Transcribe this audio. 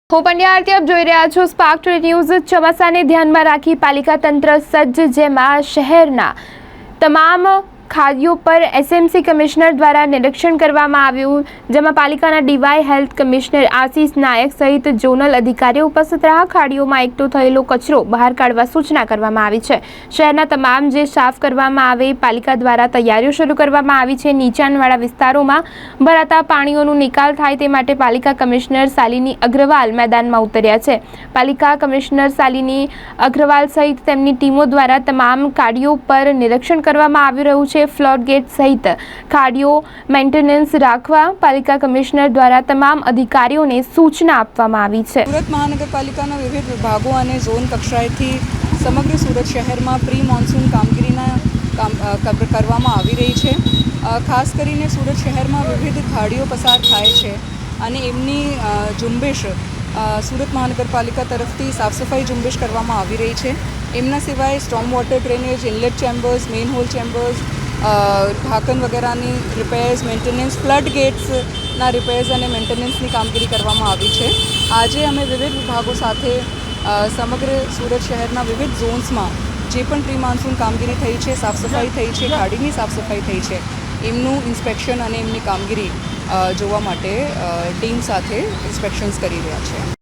હું પંડ્યા આરતી આપ જોઈ રહ્યા છો સ્પાર્ક ટુડે ન્યૂઝ। ચોમાસાને ધ્યાનમાં રાખી પાલિકા તંત્ર સજ્જ, જેમાં શહેરના તમામ ખાડીઓ પર એસએમસી કમિશનર દ્વારા નિરીક્ષણ કરવામાં આવ્યું, જેમાં પાલિકાના ડીવાય હેલ્થ કમિશનર આશિષ નાયક સહિત ઝોનલ અધિકારીઓ ઉપસ્થિત રહ્યા। ખાડીઓમાં એકઠો થયેલો કચરો બહાર કાઢવા સૂચના કરવામાં આવી છે। શહેરના તમામ જે સાફ કરવામાં આવે, પાલિકા દ્વારા તૈયારીઓ શરૂ કરવામાં આવી છે। નીચાણવાળા વિસ્તારોમાં ભરાતા પાણીઓનો નિકાલ થાય તે માટે પાલિકા કમિશનર શાલિની અગ્રવાલ મેદાનમાં ઉતર્યા છે। પાલિકા કમિશનર શાલિની અગ્રવાલ સહિત તેમની ટીમો દ્વારા તમામ ખાડીઓ પર નિરીક્ષણ કરવામાં આવી રહ્યું છે। ફ્લોટ ગેટ સહિત ખાડીઓ મેન્ટેનન્સ રાખવા પાલિકા કમિશનર દ્વારા તમામ અધિકારીઓને સૂચના આપવામાં આવી છે। સુરત મહાનગરપાલિકાના વિવિધ વિભાગો અને ઝોન કક્ષાએથી સમગ્ર સુરત શહેરમાં પ્રી મોન્સૂન કામગીરીના કરવામાં આવી રહી છે। ખાસ કરીને સુરત શહેરમાં વિવિધ ખાડીઓ પસાર થાય છે અને એમની ઝુંબેશ સુરત મહાનગરપાલિકા તરફથી સાફ સફાઈ ઝુંબેશ કરવામાં આવી રહી છે। એમના સિવાય storm water drainage, inlet chambers, main hole chambers, ઢાંકણ વગેરેની રિપેર્સ, મેન્ટેનન્સ, ફ્લડ ગેટ્સના રિપેર્સ અને મેન્ટેનન્સની કામગીરી કરવામાં આવી છે। આજે અમે વિવિધ વિભાગો સાથે સમગ્ર સુરત શહેરના વિવિધ ઝોન્સમાં જે પણ પ્રી મોન્સૂન કામગીરી થઈ છે, સાફ સફાઈ થઈ છે, ખાડીની સાફ સફાઈ થઈ છે, એમનું ઇન્સ્પેક્શન અને એમની કામગીરી જોવા માટે ટીમ સાથે ઇન્સ્પેક્શન્સ કરી રહ્યા છે।